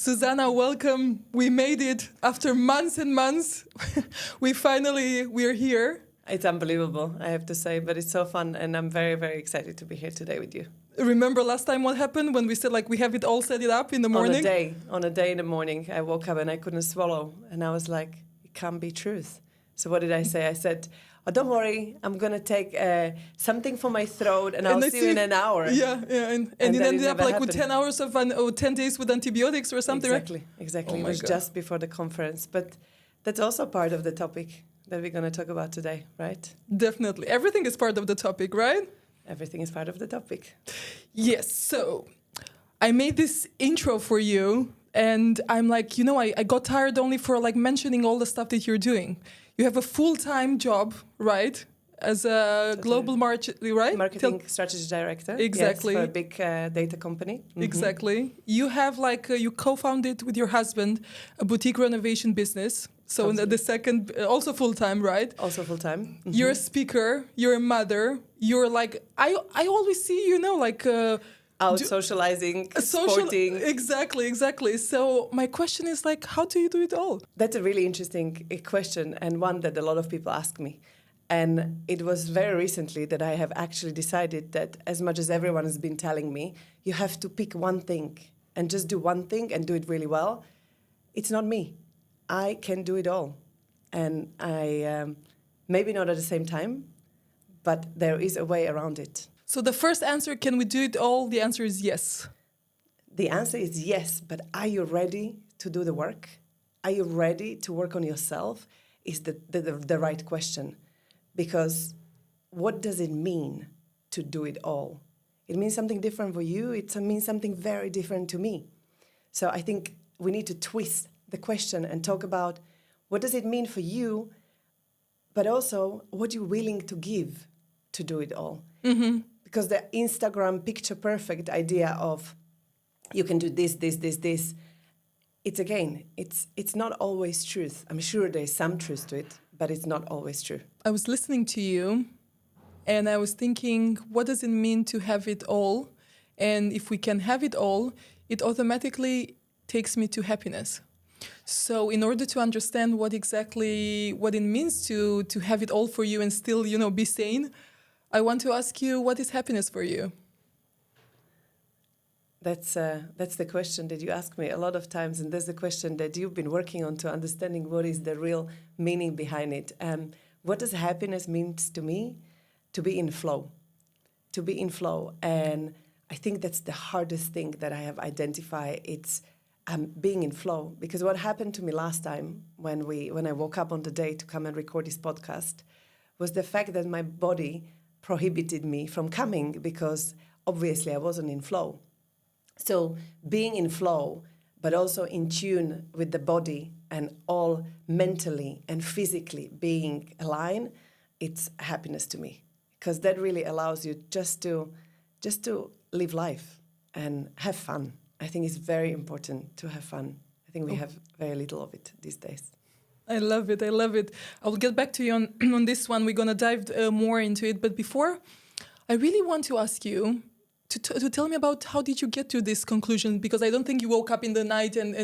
Zuzana, welcome. We made it after months and months. We're here. It's unbelievable, I have to say, but it's so fun, and I'm very, very excited to be here today with you. Remember last time what happened when we said we have it all set it up in the morning? On a day in the morning, I woke up and I couldn't swallow, and I was like, it can't be truth. So what did I say? I said, oh, don't worry, I'm going to take something for my throat and I'll see you in an hour. Yeah, and it ended up with 10 hours of 10 days with antibiotics or something. Exactly. Oh it was just before the conference. But that's also part of the topic that we're going to talk about today, right? Definitely. Everything is part of the topic, right? Everything is part of the topic. Yes. So I made this intro for you and I'm like, I got tired only for mentioning all the stuff that you're doing. You have a full-time job, right? As a global marketing strategy director. Exactly. Yes, for a big data company. Mm-hmm. Exactly. You have you co-founded with your husband a boutique renovation business. So the second, also full-time, right? Also full-time. Mm-hmm. You're a speaker. You're a mother. You're I always see out socializing, sporting. Exactly. So my question is how do you do it all? That's a really interesting question, and one that a lot of people ask me. And it was very recently that I have actually decided that as much as everyone has been telling me, you have to pick one thing and just do one thing and do it really well. It's not me. I can do it all. And I, maybe not at the same time, but there is a way around it. So the first answer, can we do it all? The answer is yes. The answer is yes, but are you ready to do the work? Are you ready to work on yourself? Is the right question. Because what does it mean to do it all? It means something different for you. It means something very different to me. So I think we need to twist the question and talk about what does it mean for you, but also what you're willing to give to do it all. Mm-hmm. Because the Instagram picture perfect idea of you can do this, it's not always truth. I'm sure there's some truth to it, but it's not always true. I was listening to you and I was thinking, what does it mean to have it all? And if we can have it all, it automatically takes me to happiness. So in order to understand what it means to have it all for you and still, be sane, I want to ask you, what is happiness for you? That's the question that you ask me a lot of times, and that's the question that you've been working on to understanding what is the real meaning behind it. What does happiness mean to me? To be in flow. To be in flow. And I think that's the hardest thing that I have identified. It's being in flow. Because what happened to me last time when I woke up on the day to come and record this podcast was the fact that my body prohibited me from coming because obviously I wasn't in flow. So being in flow, but also in tune with the body and all mentally and physically being aligned, it's happiness to me. Because that really allows you just to live life and have fun. I think it's very important to have fun. I think we have very little of it these days. I love it. I will get back to you on this one. We're going to dive more into it. But before, I really want to ask you to tell me about how did you get to this conclusion? Because I don't think you woke up in the night and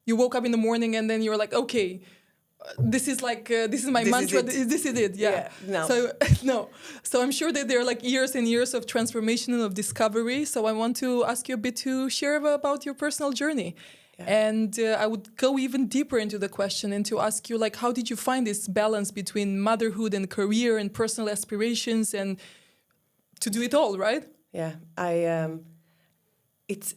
you woke up in the morning and then you're like, okay, this is my mantra. This is it. Yeah. No. So no. So I'm sure that there are years and years of transformation and of discovery. So I want to ask you a bit to share about your personal journey. Yeah. And I would go even deeper into the question and to ask you, how did you find this balance between motherhood and career and personal aspirations and to do it all, right? Yeah, it's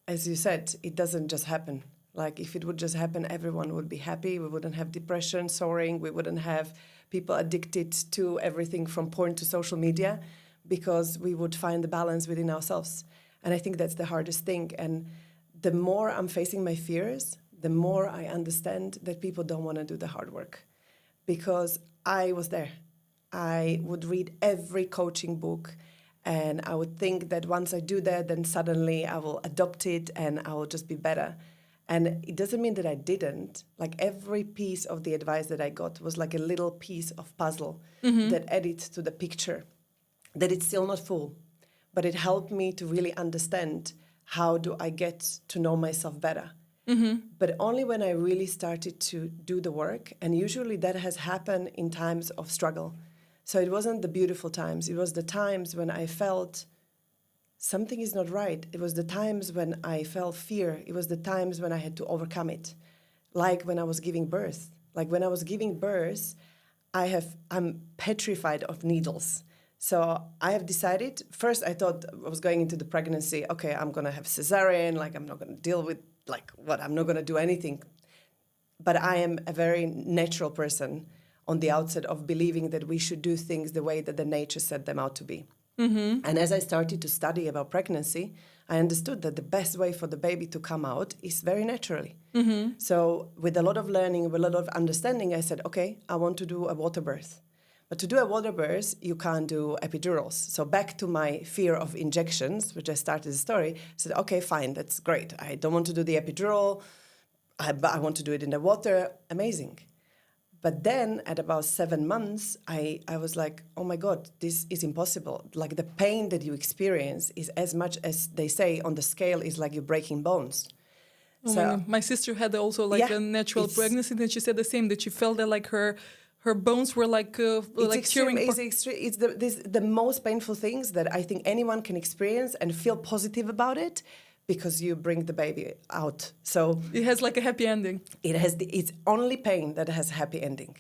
as you said, it doesn't just happen. If it would just happen, everyone would be happy. We wouldn't have depression soaring. We wouldn't have people addicted to everything from porn to social media, because we would find the balance within ourselves. And I think that's the hardest thing. And the more I'm facing my fears, the more I understand that people don't want to do the hard work. Because I was there. I would read every coaching book and I would think that once I do that, then suddenly I will adopt it and I will just be better. And it doesn't mean that I didn't. Every piece of the advice that I got was like a little piece of puzzle that added to the picture, that it's still not full. But it helped me to really understand how do I get to know myself better? But only when I really started to do the work. And usually that has happened in times of struggle. So it wasn't the beautiful times. It was the times when I felt something is not right. It was the times when I felt fear. It was the times when I had to overcome it. Like when I was giving birth. Like when I was giving birth, I'm petrified of needles. So I have decided, first I thought I was going into the pregnancy, okay, I'm going to have cesarean, like I'm not going to deal with, like what, I'm not going to do anything. But I am a very natural person on the outset of believing that we should do things the way that the nature set them out to be. And as I started to study about pregnancy, I understood that the best way for the baby to come out is very naturally. So with a lot of learning, with a lot of understanding, I said, okay, I want to do a water birth. But to do a water birth, you can't do epidurals. So back to my fear of injections, which I started the story, I said, okay, fine, that's great. I don't want to do the epidural, but I want to do it in the water. Amazing. But then at about 7 months, I was like, oh my God, this is impossible. Like the pain that you experience is as much as they say on the scale is like you're breaking bones. Oh my God. My sister had also like a natural pregnancy, and she said the same, that she felt that like her bones were like tearing apart. It's the most painful things that I think anyone can experience and feel positive about it, because you bring the baby out. So it has like a happy ending. It's only pain that has a happy ending,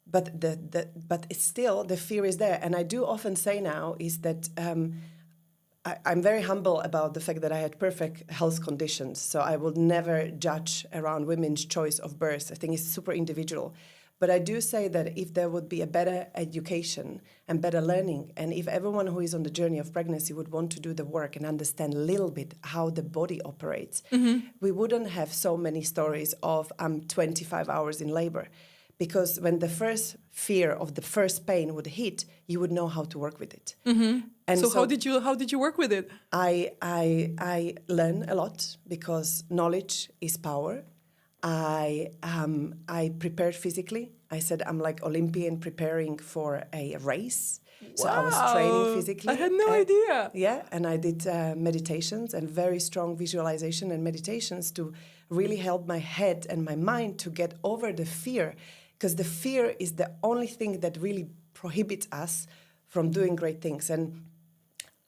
but but it's still the fear is there. And I do often say now is that I'm very humble about the fact that I had perfect health conditions. So I will never judge around women's choice of birth. I think it's super individual. But I do say that if there would be a better education and better learning, and if everyone who is on the journey of pregnancy would want to do the work and understand a little bit how the body operates, we wouldn't have so many stories of I'm 25 hours in labor. Because when the first fear of the first pain would hit, you would know how to work with it. And so how did you work with it? I learn a lot, because knowledge is power. I prepared physically. I said I'm like Olympian preparing for a race. Wow. So I was training physically. I had no idea. Yeah, and I did meditations and very strong visualization and meditations to really help my head and my mind to get over the fear, because the fear is the only thing that really prohibits us from doing great things. And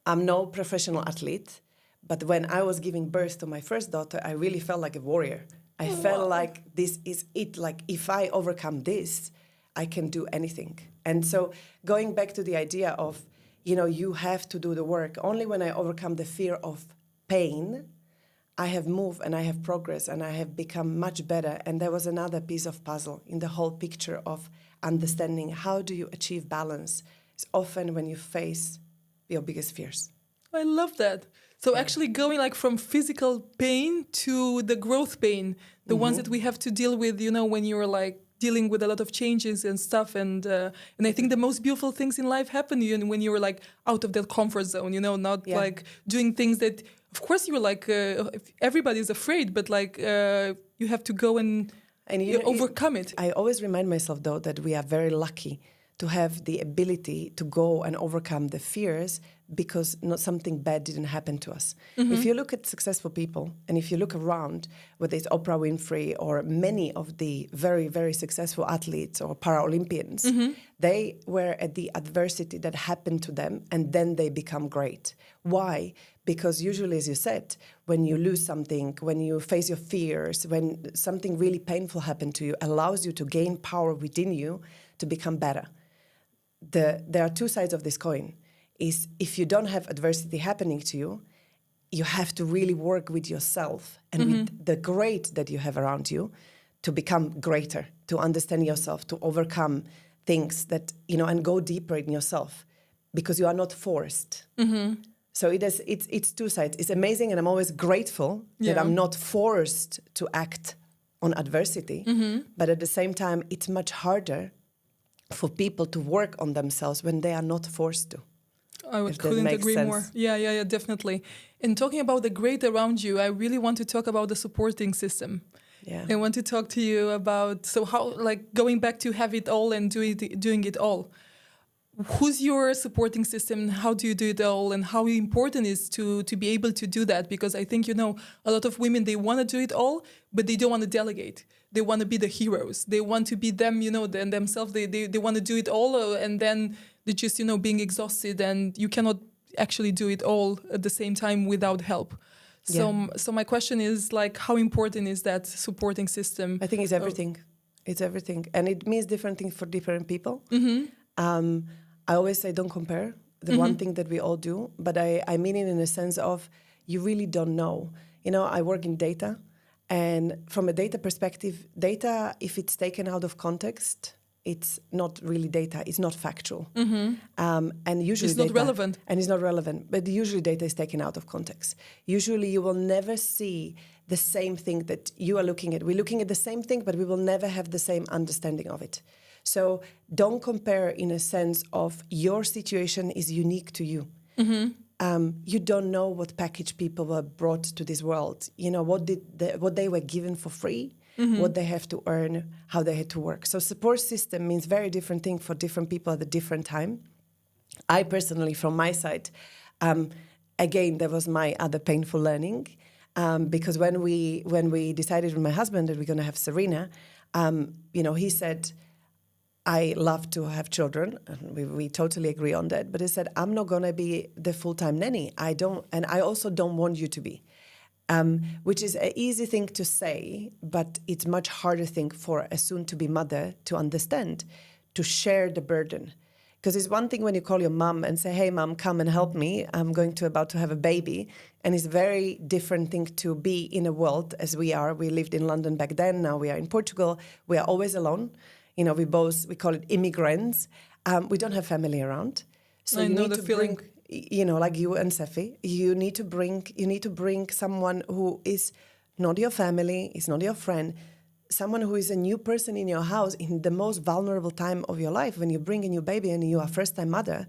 I'm no professional athlete, but when I was giving birth to my first daughter, I really felt like a warrior. I felt like this is it. Like if I overcome this, I can do anything. And so going back to the idea of, you have to do the work. Only when I overcome the fear of pain, I have moved and I have progressed and I have become much better. And there was another piece of puzzle in the whole picture of understanding how do you achieve balance. It's often when you face your biggest fears. I love that. So actually going like from physical pain to the growth pain, the ones that we have to deal with, when you're like dealing with a lot of changes and stuff. And I think the most beautiful things in life happen to you when you're like out of that comfort zone, not like doing things that, of course, you're like, everybody's afraid, but like you have to go and overcome it. I always remind myself, though, that we are very lucky to have the ability to go and overcome the fears, because not something bad didn't happen to us. If you look at successful people, and if you look around, whether it's Oprah Winfrey or many of the very, very successful athletes or Paralympians, they were at the adversity that happened to them, and then they become great. Why? Because usually, as you said, when you lose something, when you face your fears, when something really painful happened to you, allows you to gain power within you to become better. There are two sides of this coin. Is if you don't have adversity happening to you, you have to really work with yourself and with the great that you have around you to become greater, to understand yourself, to overcome things that, and go deeper in yourself, because you are not forced. So it's two sides. It's amazing, and I'm always grateful that I'm not forced to act on adversity. But at the same time, it's much harder for people to work on themselves when they are not forced to. I couldn't agree more. Yeah, definitely. And talking about the great around you, I really want to talk about the supporting system. Yeah. I want to talk to you about, so how, like going back to have it all and doing it all. who's your supporting system? How do you do it all? And how important is to be able to do that? Because I think, a lot of women, they want to do it all, but they don't want to delegate. They want to be the heroes. They want to be them, themselves. They want to do it all. And then they're just, being exhausted, and you cannot actually do it all at the same time without help. So my question is, like, how important is that supporting system? I think it's everything. It's everything. And it means different things for different people. I always say don't compare, the one thing that we all do. But I mean it in a sense of you really don't know. I work in data. And from a data perspective, data, if it's taken out of context, it's not really data. It's not factual. And usually it's not relevant. And it's not relevant. But usually data is taken out of context. Usually you will never see the same thing that you are looking at. We're looking at the same thing, but we will never have the same understanding of it. So don't compare in a sense of your situation is unique to you. You don't know what package people were brought to this world. What they were given for free, what they have to earn, how they had to work. So support system means very different thing for different people at a different time. I personally, from my side, again, that was my other painful learning, because when we decided with my husband that we're going to have Serena, he said, I love to have children, and we totally agree on that. But he said, I'm not going to be the full-time nanny. I also don't want you to be, which is an easy thing to say, but it's much harder thing for a soon-to-be mother to understand, to share the burden. Because it's one thing when you call your mom and say, hey, mom, come and help me. I'm about to have a baby. And it's a very different thing to be in a world as we are. We lived in London back then. Now we are in Portugal. We are always alone. We call it immigrants. We don't have family around. So I you know need the to feeling. bring, like you and Sefi, you need to bring someone who is not your family, is not your friend, someone who is a new person in your house in the most vulnerable time of your life, when you bring a new baby and you are first-time mother.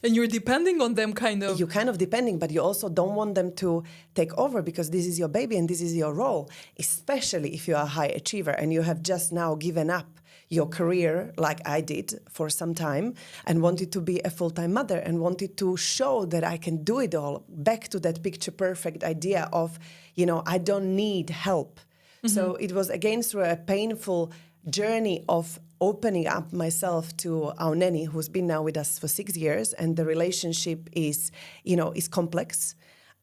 And you're depending on them, kind of. You're kind of depending, but you also don't want them to take over, because this is your baby and this is your role, especially if you are a high achiever and you have just now given up your career, like I did for some time, and wanted to be a full-time mother and wanted to show that I can do it all. Back to that picture-perfect idea of, I don't need help. So it was again through a painful journey of opening up myself to our nanny, who's been now with us for 6 years, and the relationship is complex.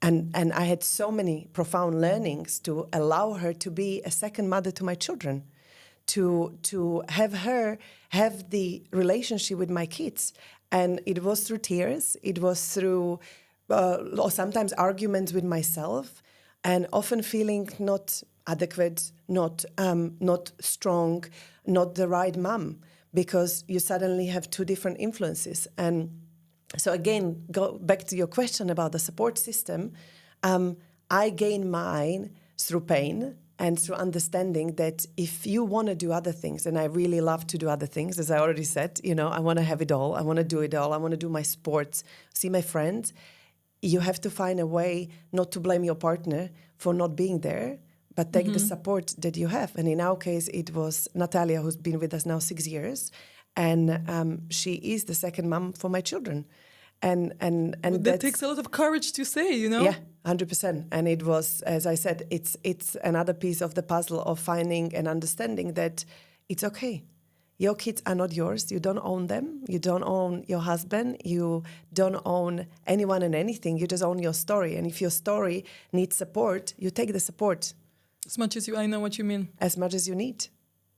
And I had so many profound learnings to allow her to be a second mother to my children, to have her have the relationship with my kids. And it was through tears, it was through or sometimes arguments with myself, and often feeling not adequate, not strong, not the right mom, because you suddenly have two different influences. And so again, go back to your question about the support system. I gained mine through pain and through understanding that if you want to do other things, and I really love to do other things, as I already said, I want to have it all. I want to do it all. I want to do my sports, see my friends. You have to find a way not to blame your partner for not being there, but take the support that you have. And in our case, it was Natalia, who's been with us now 6 years, and she is the second mom for my children. And that takes a lot of courage to say, Yeah, 100%. And it was, as I said, it's another piece of the puzzle of finding and understanding that it's okay. Your kids are not yours. You don't own them. You don't own your husband. You don't own anyone and anything. You just own your story. And if your story needs support, you take the support. As much as I know what you mean. As much as you need.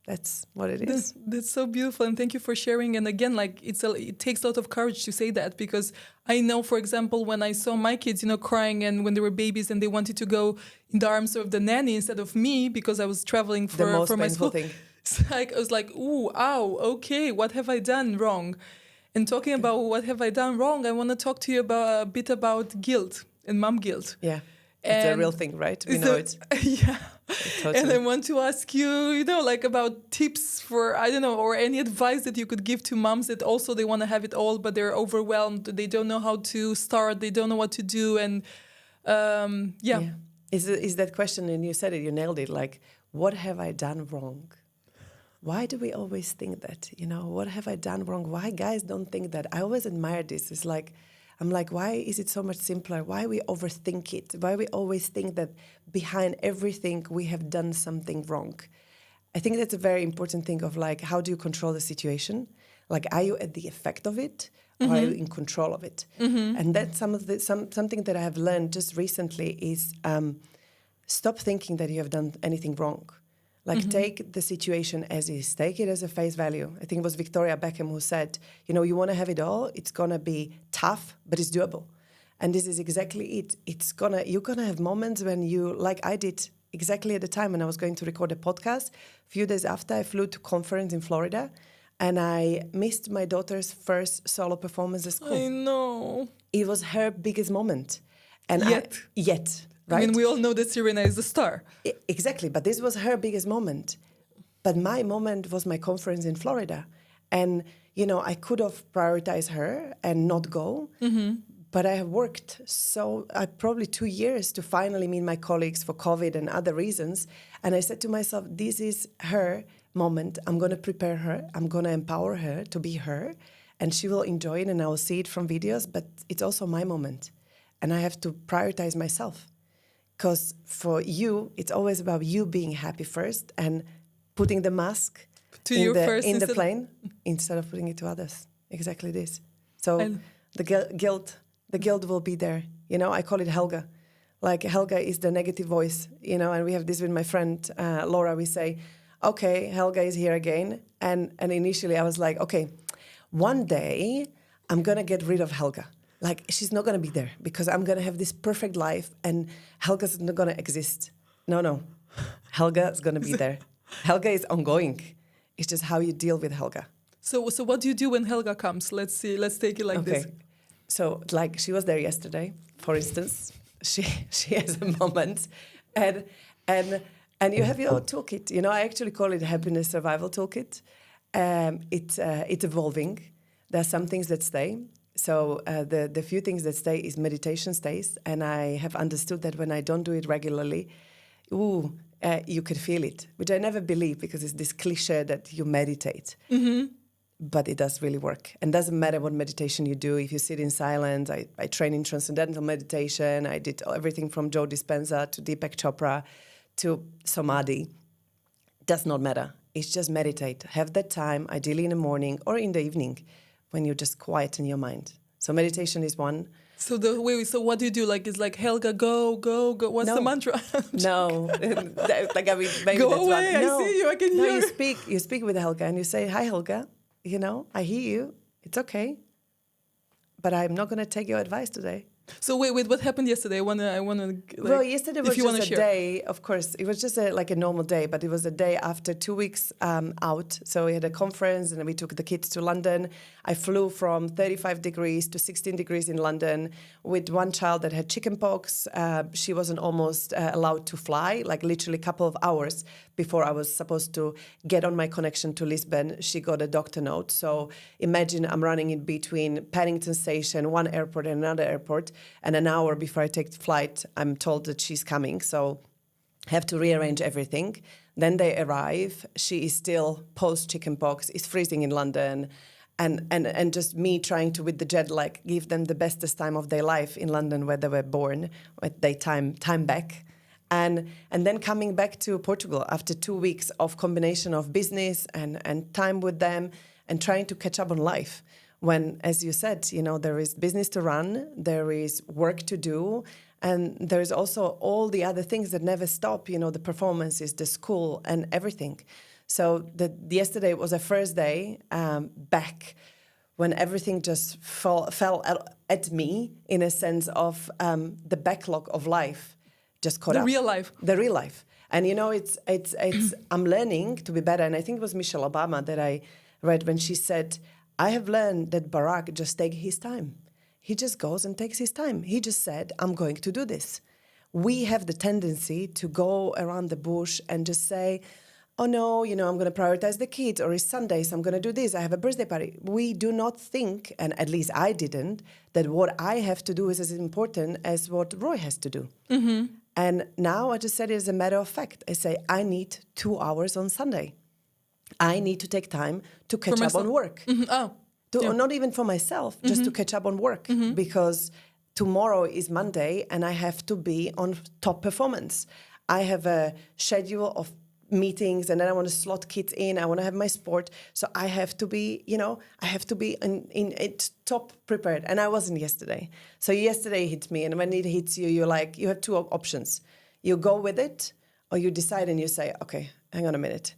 That's what it is. That's so beautiful, and thank you for sharing. And again, it takes a lot of courage to say that, because I know, for example, when I saw my kids, crying, and when they were babies and they wanted to go in the arms of the nanny instead of me because I was traveling for my school. Thing. I was like, ooh, ow, okay, what have I done wrong? And talking about what have I done wrong, I want to talk to you a bit about guilt and mom guilt. Yeah, it's a real thing, right? We know it. Yeah. Totally. And I want to ask you, about tips for, or any advice that you could give to moms that also they want to have it all, but they're overwhelmed. They don't know how to start. They don't know what to do. And yeah. Is that question, and you said it, you nailed it. Like, what have I done wrong? why do we always think that? You know, what have I done wrong? Why guys don't think that? I always admire this. It's like, I'm like, why is it so much simpler? Why we overthink it? Why we always think that behind everything we have done something wrong? I think that's a very important thing of like, how do you control the situation? Like, are you at the effect of it, or are you in control of it? And that's something that I have learned just recently is stop thinking that you have done anything wrong. Like, take the situation as is. Take it as a face value. I think it was Victoria Beckham who said, you know, you want to have it all. It's going to be tough, but it's doable. And this is exactly it. You're going to have moments when you, like I did exactly at the time when I was going to record a podcast. A few days after, I flew to conference in Florida, and I missed my daughter's first solo performance at school. I know. It was her biggest moment. And Yet. Right? I mean, we all know that Serena is the star. Exactly, but this was her biggest moment. But my moment was my conference in Florida. And, you know, I could have prioritized her and not go. But I have worked probably 2 years to finally meet my colleagues for COVID and other reasons. And I said to myself, this is her moment. I'm going to prepare her. I'm going to empower her to be her. And she will enjoy it, and I will see it from videos. But it's also my moment. And I have to prioritize myself. Because for you, it's always about you being happy first and putting the mask in the plane instead of putting it to others. Exactly this. So the guilt will be there. You know, I call it Helga. Like, Helga is the negative voice, you know, and we have this with my friend Laura. We say, okay, Helga is here again. And initially I was like, okay, one day I'm going to get rid of Helga. Like, she's not going to be there because I'm going to have this perfect life and Helga's not going to exist. No. Helga is going to be there. Helga is ongoing. It's just how you deal with Helga. So what do you do when Helga comes? Let's see. Let's take it like this. So, like, she was there yesterday, for instance. She has a moment. And you have your toolkit. You know, I actually call it happiness survival toolkit. It's evolving. There are some things that stay. So the few things that stay is meditation stays, and I have understood that when I don't do it regularly, you could feel it, which I never believe because it's this cliche that you meditate. But it does really work. And doesn't matter what meditation you do. If you sit in silence, I train in transcendental meditation. I did everything from Joe Dispenza to Deepak Chopra to Samadhi. Does not matter. It's just meditate. Have that time, ideally in the morning or in the evening, when you just quieten your mind. So meditation is one. So what do you do? Like, it's like, Helga, go. What's the mantra? No. Like, I mean, maybe go that's away, one. No. I see you, I can hear you. You speak with Helga and you say, hi, Helga, you know, I hear you. It's okay. But I'm not going to take your advice today. So wait, what happened yesterday? I wanna. Well, yesterday was just a day. Of course, it was just like a normal day, but it was a day after 2 weeks out. So we had a conference, and then we took the kids to London. I flew from 35 degrees to 16 degrees in London with one child that had chickenpox. She wasn't almost allowed to fly, like literally a couple of hours before I was supposed to get on my connection to Lisbon. She got a doctor note. So imagine I'm running in between Paddington Station, one airport and another airport. And an hour before I take the flight, I'm told that she's coming. So I have to rearrange everything. Then they arrive. She is still post-chickenpox. It's freezing in London. And just me trying to, with the jet lag, give them the bestest time of their life in London where they were born, with their time back. And then coming back to Portugal after 2 weeks of combination of business and time with them and trying to catch up on life. When, as you said, you know, there is business to run, there is work to do, and there is also all the other things that never stop, you know, the performances, the school, and everything. So yesterday was a first day back when everything just fell at me in a sense of the backlog of life just caught up. The real life. And, you know, it's I'm learning to be better. And I think it was Michelle Obama that I read when she said, I have learned that Barack just takes his time. He just goes and takes his time. He just said, I'm going to do this. We have the tendency to go around the bush and just say, oh no, you know, I'm going to prioritize the kids, or it's Sunday, so I'm going to do this. I have a birthday party. We do not think, and at least I didn't, that what I have to do is as important as what Roy has to do. And now I just said it as a matter of fact. I say, I need 2 hours on Sunday. I need to take time to catch up myself. on work. Oh, Not even for myself, just to catch up on work, because tomorrow is Monday and I have to be on top performance. I have a schedule of meetings and then I want to slot kids in. I want to have my sport. So I have to be, in it top prepared. And I wasn't yesterday. So yesterday hit me. And when it hits you, you're like, you have two options. You go with it or you decide and you say, okay, hang on a minute.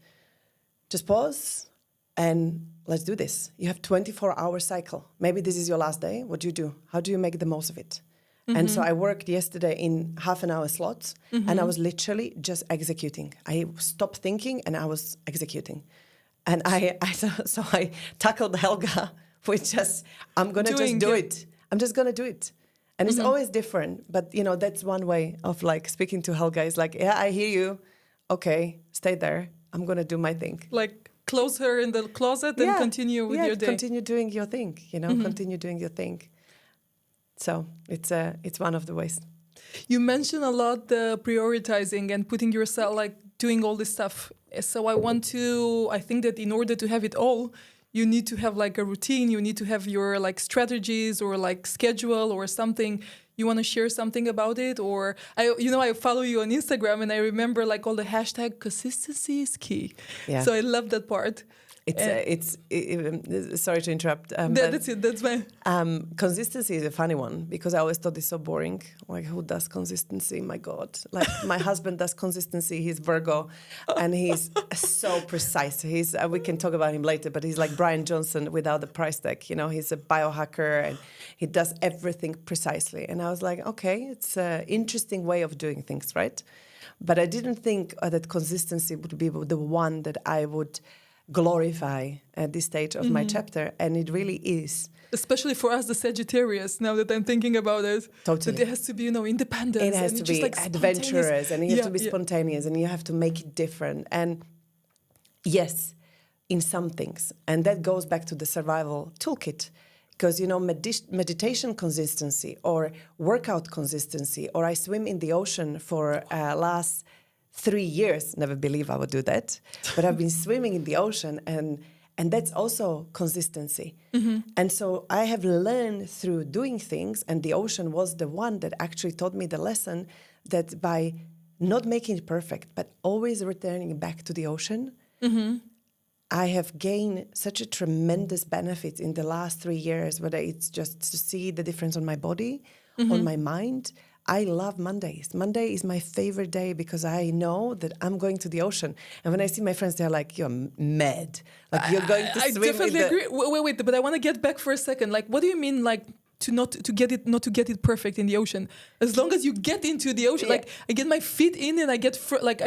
Just pause and let's do this. You have 24-hour cycle. Maybe this is your last day. What do you do? How do you make the most of it? And so I worked yesterday in half an hour slots and I was literally just executing. I stopped thinking and I was executing. And I tackled Helga with just, I'm going to just do it. I'm just going to do it. And it's always different. But, that's one way of like speaking to Helga is like, yeah, I hear you. Okay, stay there. I'm going to do my thing. Like close her in the closet and continue with your day. Continue doing your thing, continue doing your thing. So it's one of the ways. You mentioned a lot the prioritizing and putting yourself, like doing all this stuff. So I think that in order to have it all, you need to have like a routine. You need to have your like strategies or like schedule or something. You want to share something about it? Or I follow you on Instagram and I remember like all the hashtag consistency is key. Yeah. So I love that part. Sorry to interrupt. That's it. That's my. Consistency is a funny one because I always thought it's so boring. Like, who does consistency? My God! Like, my husband does consistency. He's Virgo, and he's so precise. We can talk about him later, but he's like Brian Johnson without the price tag. He's a biohacker and he does everything precisely. And I was like, okay, it's an interesting way of doing things, right? But I didn't think that consistency would be the one that I would glorify at this stage of my chapter, and it really is. Especially for us, the Sagittarius, now that I'm thinking about it. Totally. That it has to be, independent. It has to be like adventurous, and you have to be spontaneous, and you have to make it different. And yes, in some things. And that goes back to the survival toolkit. Because, meditation consistency or workout consistency, or I swim in the ocean for last 3 years, never believe I would do that, but I've been swimming in the ocean and that's also consistency. And so I have learned through doing things, and the ocean was the one that actually taught me the lesson that by not making it perfect, but always returning back to the ocean, I have gained such a tremendous benefit in the last 3 years, whether it's just to see the difference on my body, on my mind. I love Mondays. Monday is my favorite day because I know that I'm going to the ocean. And when I see my friends, they're like, "You're mad. Like you're going to swim." I definitely agree. Wait, but I want to get back for a second. Like, what do you mean, like, not to get it perfect in the ocean? As long as you get into the ocean, like I get my feet in and I get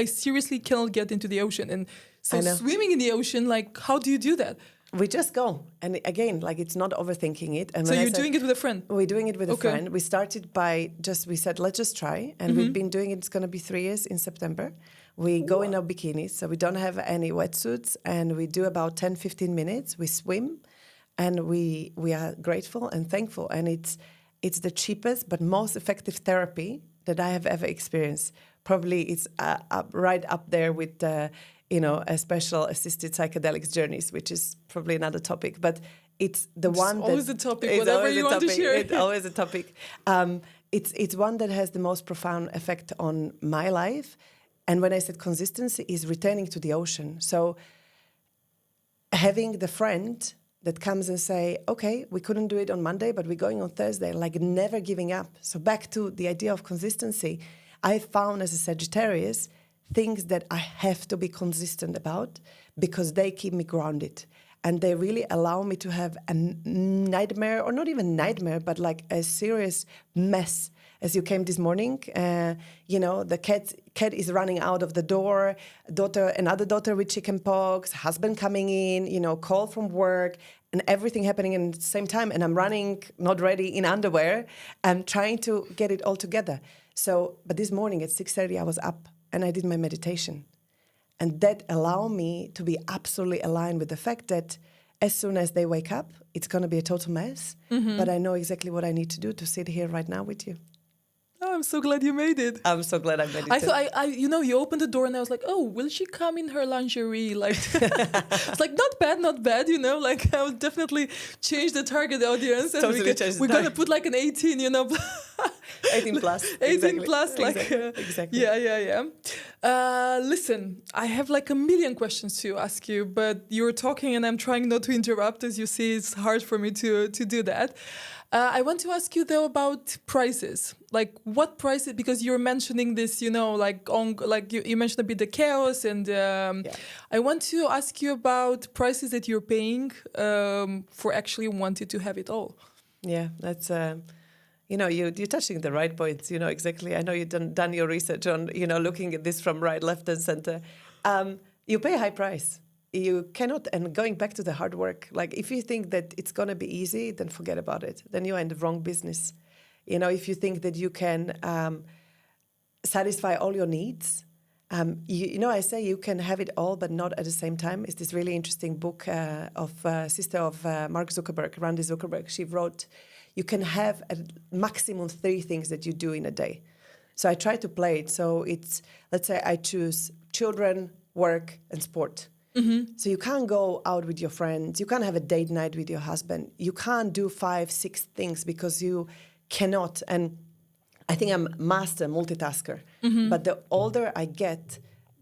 I seriously cannot get into the ocean. And so swimming in the ocean, like, how do you do that? We just go. And again, like, it's not overthinking it. And so you're doing it with a friend? We're doing it with a friend. We started by we said, let's just try. And we've been doing it. It's going to be 3 years in September. We go in our bikinis, so we don't have any wetsuits. And we do about 10, 15 minutes. We swim. And we are grateful and thankful. And it's the cheapest but most effective therapy that I have ever experienced. Probably it's right up there with a special assisted psychedelics journeys, which is probably another topic, but it's the one that... always a topic, whatever you want to share. It's always a topic. It's one that has the most profound effect on my life. And when I said consistency is returning to the ocean. So having the friend that comes and say, okay, we couldn't do it on Monday, but we're going on Thursday, like never giving up. So back to the idea of consistency, I found as a Sagittarius things that I have to be consistent about because they keep me grounded. And they really allow me to have a nightmare, or not even nightmare, but like a serious mess. As you came this morning, the cat is running out of the door, another daughter with chicken pox, husband coming in, call from work, and everything happening at the same time. And I'm running, not ready, in underwear. I'm trying to get it all together. But this morning at 6:30, I was up and I did my meditation. And that allowed me to be absolutely aligned with the fact that as soon as they wake up, it's going to be a total mess. But I know exactly what I need to do to sit here right now with you. Oh, I'm so glad you made it. I'm so glad I made it. I thought you opened the door and I was like, oh, will she come in her lingerie? Like, it's like not bad, Like, I would definitely change the target audience. And Totally we're gonna put like an 18, 18 plus. 18 exactly. plus, like, exactly. Yeah. Listen, I have like a million questions to ask you, but you're talking and I'm trying not to interrupt. As you see, it's hard for me to do that. I want to ask you though about prices. Like what prices? Because you're mentioning this, like you mentioned a bit the chaos, and I want to ask you about prices that you're paying for actually wanting to have it all. Yeah, that's. You're touching the right points. Exactly. I know you've done your research on looking at this from right, left, and center. You pay a high price. You cannot, and going back to the hard work, like if you think that it's going to be easy, then forget about it. Then you're in the wrong business. If you think that you can satisfy all your needs, I say you can have it all, but not at the same time. It's this really interesting book of sister of Mark Zuckerberg, Randy Zuckerberg. She wrote, you can have a maximum 3 things that you do in a day. So I try to play it. So it's, let's say I choose children, work, and sport. Mm-hmm. So you can't go out with your friends. You can't have a date night with your husband. You can't do 5, 6 things because you cannot. And I think I'm master multitasker. Mm-hmm. But the older I get,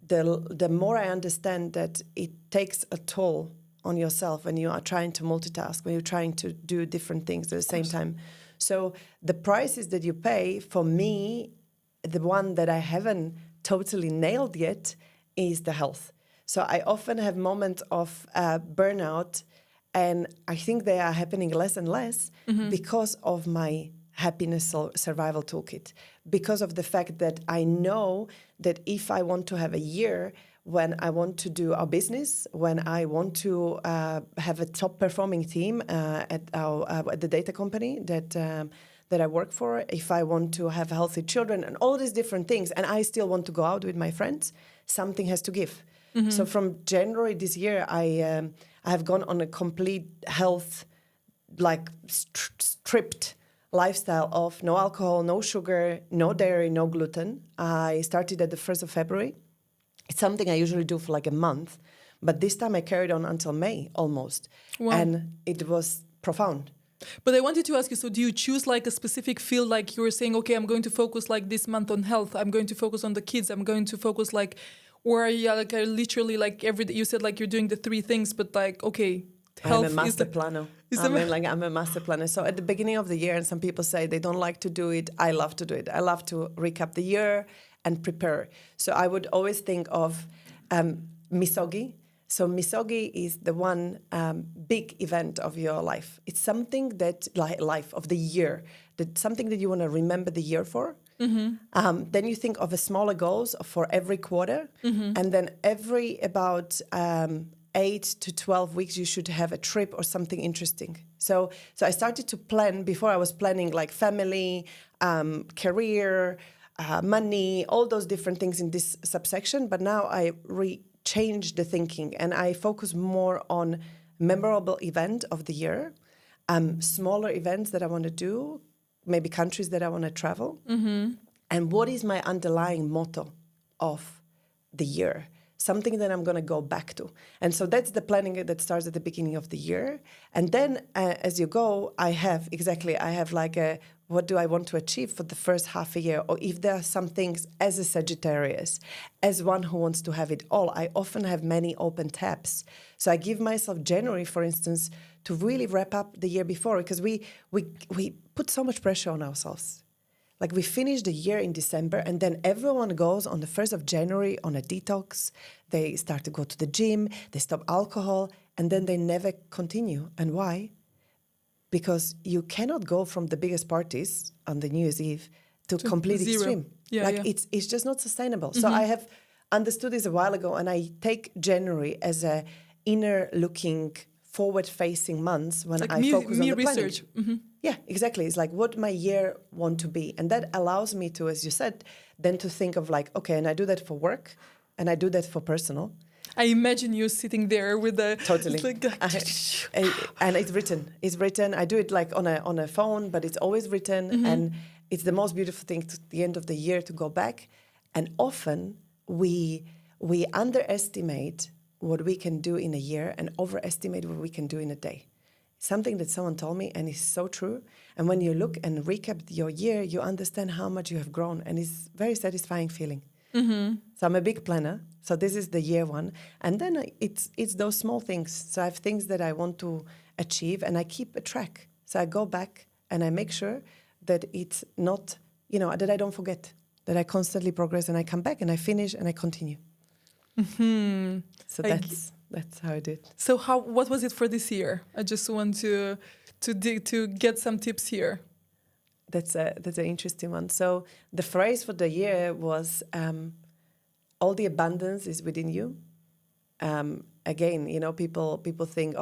the more I understand that it takes a toll on yourself when you are trying to multitask, when you're trying to do different things at the same time. So the prices that you pay, for me, the one that I haven't totally nailed yet is the health. So I often have moments of burnout, and I think they are happening less and less because of my happiness survival toolkit, because of the fact that I know that if I want to have a year when I want to do our business, when I want to have a top performing team at the data company that I work for, if I want to have healthy children and all these different things, and I still want to go out with my friends, something has to give. Mm-hmm. So from January this year, I have gone on a complete health, like stripped lifestyle of no alcohol, no sugar, no dairy, no gluten. I started at the 1st of February. It's something I usually do for like a month, but this time I carried on until May almost. Wow. And it was profound. But I wanted to ask you, so do you choose like a specific field, like you were saying, okay, I'm going to focus like this month on health, I'm going to focus on the kids, I'm going to focus like, or are you like literally like every day, you said like you're doing the 3 things, but like, okay, health I'm a master planner. I'm a master planner. So at the beginning of the year, and some people say they don't like to do it, I love to do it. I love to recap the year and prepare. So I would always think of misogi. So misogi is the one big event of your life. It's something that, life of the year, that something that you want to remember the year for. Mm-hmm. Then you think of a smaller goals for every quarter. Mm-hmm. And then every about 8 to 12 weeks, you should have a trip or something interesting. So I started to plan before I was planning like family, career, money, all those different things in this subsection. But now I changed the thinking and I focus more on memorable event of the year, smaller events that I want to do, maybe countries that I want to travel. Mm-hmm. And what is my underlying motto of the year? Something that I'm going to go back to. And so that's the planning that starts at the beginning of the year. And then as you go, I have like what do I want to achieve for the first half a year? Or if there are some things as a Sagittarius, as one who wants to have it all, I often have many open tabs. So I give myself January, for instance, to really wrap up the year before, because we put so much pressure on ourselves. Like we finish the year in December and then everyone goes on the 1st of January on a detox. They start to go to the gym, they stop alcohol, and then they never continue. And why? Because you cannot go from the biggest parties on the New Year's Eve to complete extreme. Yeah. It's just not sustainable. Mm-hmm. So I have understood this a while ago, and I take January as a inner looking, forward-facing months when like I focus on the research. planning. Mm-hmm. Yeah, exactly. It's like what my year want to be. And that allows me to, as you said, then to think of like, okay, and I do that for work and I do that for personal. I imagine you sitting there with the... Totally. And it's written. It's written. I do it like on a phone, but it's always written. Mm-hmm. And It's the most beautiful thing to the end of the year to go back. And often we underestimate what we can do in a year and overestimate what we can do in a day. Something that someone told me, and it's so true. And when you look and recap your year, you understand how much you have grown, and it's a very satisfying feeling. Mm-hmm. So I'm a big planner. So this is the year one. And then it's those small things. So I have things that I want to achieve, and I keep a track. So I go back and I make sure that it's not, that I don't forget, that I constantly progress, and I come back and I finish and I continue. Mm-hmm. So that's how I did. So what was it for this year? I just want to get some tips here. That's an interesting one. So the phrase for the year was, all the abundance is within you. Again, people think,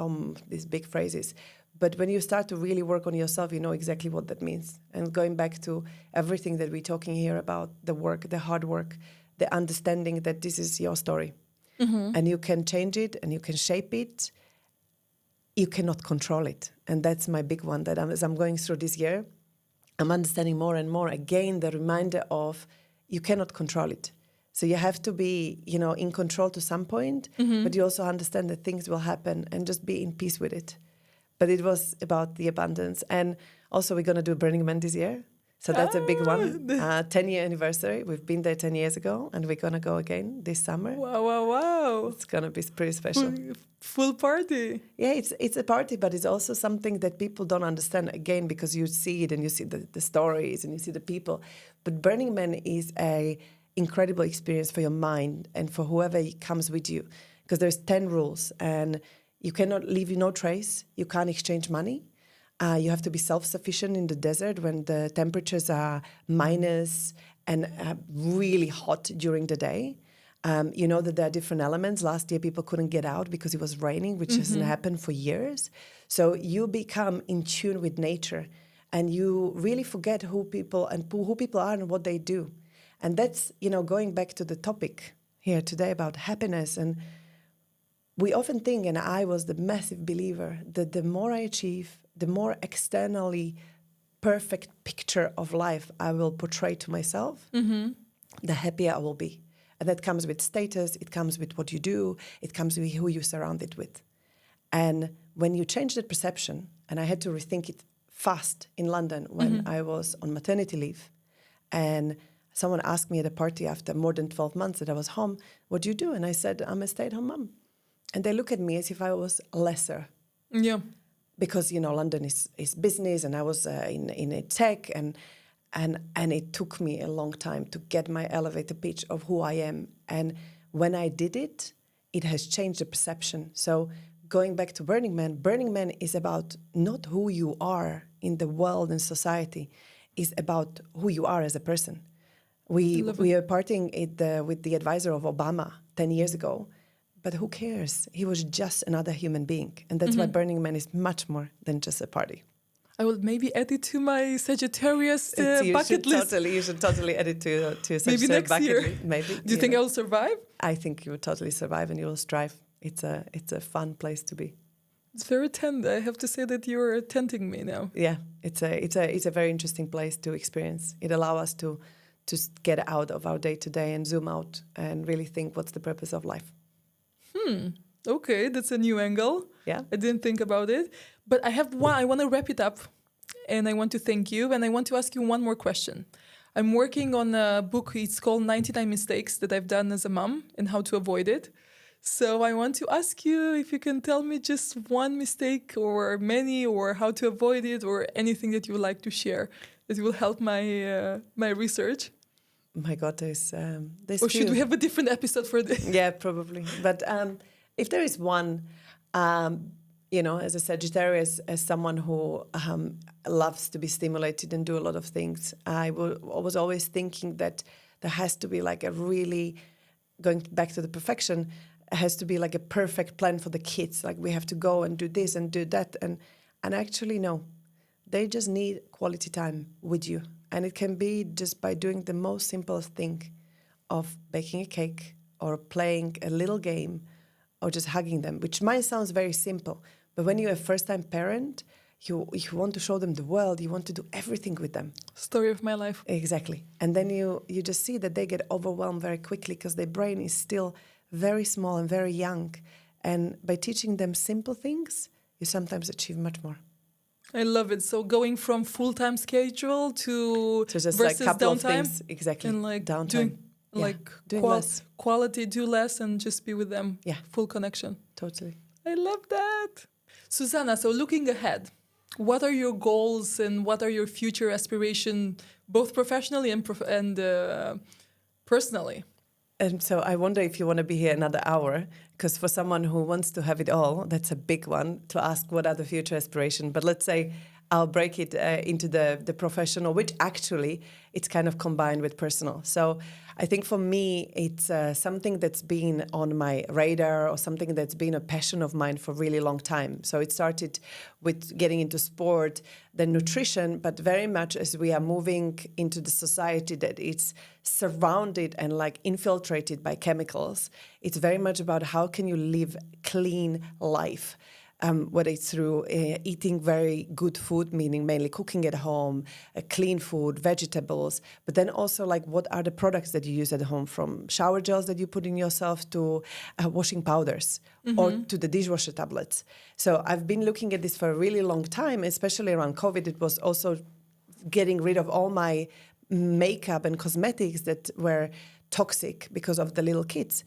these big phrases. But when you start to really work on yourself, you know exactly what that means. And going back to everything that we're talking here about, the work, the hard work, the understanding that this is your story. Mm-hmm. And you can change it and you can shape it. You cannot control it. And that's my big one, that as I'm going through this year, I'm understanding more and more, again, the reminder of you cannot control it. So you have to be, in control to some point, mm-hmm. but you also understand that things will happen and just be in peace with it. But it was about the abundance. And also we're going to do Burning Man this year. So that's a big one. 10-year anniversary. We've been there 10 years ago, and we're going to go again this summer. Wow. It's going to be pretty special. Full party. Yeah, it's a party, but it's also something that people don't understand, again, because you see it and you see the stories and you see the people. But Burning Man is a incredible experience for your mind and for whoever comes with you, because there's 10 rules, and you cannot leave no trace. You can't exchange money. You have to be self-sufficient in the desert when the temperatures are minus and really hot during the day. You know that there are different elements. Last year, people couldn't get out because it was raining, which mm-hmm. hasn't happened for years. So you become in tune with nature, and you really forget who people are and what they do. And that's, going back to the topic here today about happiness. And we often think, and I was the massive believer, that the more I achieve, the more externally perfect picture of life I will portray to myself, mm-hmm. the happier I will be. And that comes with status, it comes with what you do, it comes with who you surround it with. And when you change that perception, and I had to rethink it fast in London when mm-hmm. I was on maternity leave, and someone asked me at a party after more than 12 months that I was home, what do you do? And I said, I'm a stay-at-home mom. And they look at me as if I was lesser. Yeah. Because, London is business, and I was in a tech, and it took me a long time to get my elevator pitch of who I am. And when I did it, it has changed the perception. So going back to Burning Man is about not who you are in the world and society, it's about who you are as a person. We are partying with the advisor of Obama 10 years ago. But who cares? He was just another human being. And that's mm-hmm. why Burning Man is much more than just a party. I will maybe add it to my Sagittarius bucket list. You should totally add it to Sagittarius maybe next bucket year. list. Maybe. Do you think I will survive? I think you will totally survive, and you will strive. It's a fun place to be. It's very tender. I have to say that you're tempting me now. Yeah, it's a very interesting place to experience. It allows us to get out of our day-to-day and zoom out and really think, what's the purpose of life? Okay, that's a new angle. Yeah. I didn't think about it. But I have one. I want to wrap it up, and I want to thank you, and I want to ask you one more question. I'm working on a book. It's called 99 Mistakes That I've Done as a Mom and How to Avoid It. So I want to ask you if you can tell me just one mistake or many, or how to avoid it, or anything that you would like to share that will help my research. My God, there's or should we have a different episode for this? Yeah, probably. But if there is one, as a Sagittarius, as someone who loves to be stimulated and do a lot of things, I was always thinking that there has to be like a really, going back to the perfection, it has to be like a perfect plan for the kids. Like we have to go and do this and do that. And actually, no. They just need quality time with you. And it can be just by doing the most simplest thing of baking a cake or playing a little game or just hugging them, which might sound very simple. But when you're a first-time parent, you want to show them the world, you want to do everything with them. Story of my life. Exactly. And then you just see that they get overwhelmed very quickly because their brain is still very small and very young. And by teaching them simple things, you sometimes achieve much more. I love it. So going from full-time schedule to just versus like couple downtime, of things, exactly. and like Downtime. Doing less. Quality, do less, and just be with them. Yeah, full connection. Totally. I love that. Zuzana, so looking ahead, what are your goals and what are your future aspirations, both professionally and personally? And so I wonder if you want to be here another hour, because for someone who wants to have it all, that's a big one to ask what are the future aspirations. But let's say I'll break it into the professional, which actually it's kind of combined with personal. So I think for me, it's something that's been on my radar or something that's been a passion of mine for a really long time. So it started with getting into sport, then nutrition, but very much as we are moving into the society that it's surrounded and like infiltrated by chemicals, it's very much about how can you live clean life. Whether it's through eating very good food, meaning mainly cooking at home, clean food, vegetables, but then also like what are the products that you use at home, from shower gels that you put in yourself to washing powders or to the dishwasher tablets. So I've been looking at this for a really long time, especially around COVID. It was also getting rid of all my makeup and cosmetics that were toxic because of the little kids.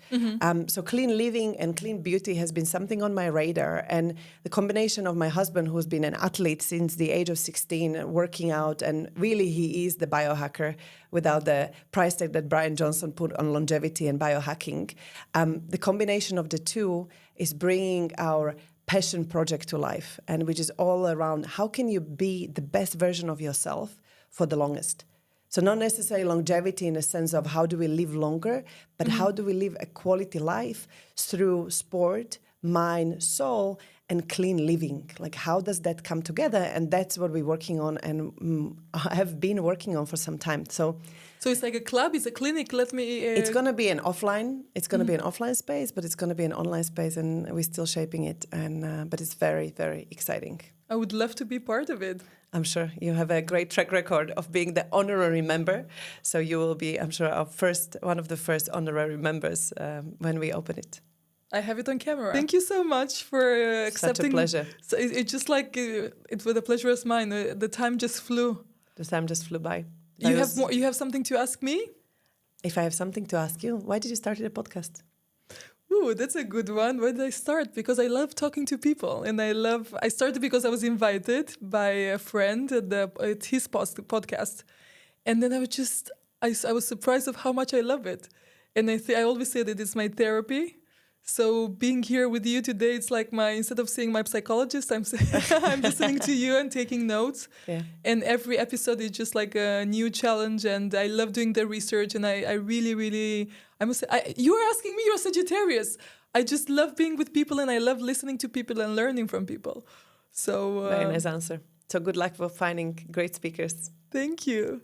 So clean living and clean beauty has been something on my radar. And the combination of my husband, who's been an athlete since the age of 16, working out, and really he is the biohacker without the price tag that Brian Johnson put on longevity and biohacking. The combination of the two is bringing our passion project to life, and which is all around how can you be the best version of yourself for the longest. So not necessarily longevity in a sense of how do we live longer, but how do we live a quality life through sport, mind, soul, and clean living. Like how does that come together? And that's what we're working on and have been working on for some time. So it's like a club, it's a clinic. Let me... It's going to be an offline. It's going to be an offline space, but it's going to be an online space, and we're still shaping it. And but it's very, very exciting. I would love to be part of it. I'm sure you have a great track record of being the honorary member. So you will be, I'm sure, one of the first honorary members when we open it. I have it on camera. Thank you so much for accepting. Such a pleasure. So it's just like it was a pleasure of mine. The time just flew. The time just flew by. You have something to ask me? If I have something to ask you, why did you start the podcast? Ooh, that's a good one. Where did I start? Because I love talking to people, and I started because I was invited by a friend at his podcast, and then I was surprised of how much I love it, and I always say that it's my therapy. So being here with you today, it's like instead of seeing my psychologist, I'm listening to you and taking notes. Yeah. And every episode is just like a new challenge, and I love doing the research. And I really, really, I must say, you are asking me, you're Sagittarius. I just love being with people, and I love listening to people and learning from people. So very nice answer. So good luck for finding great speakers. Thank you.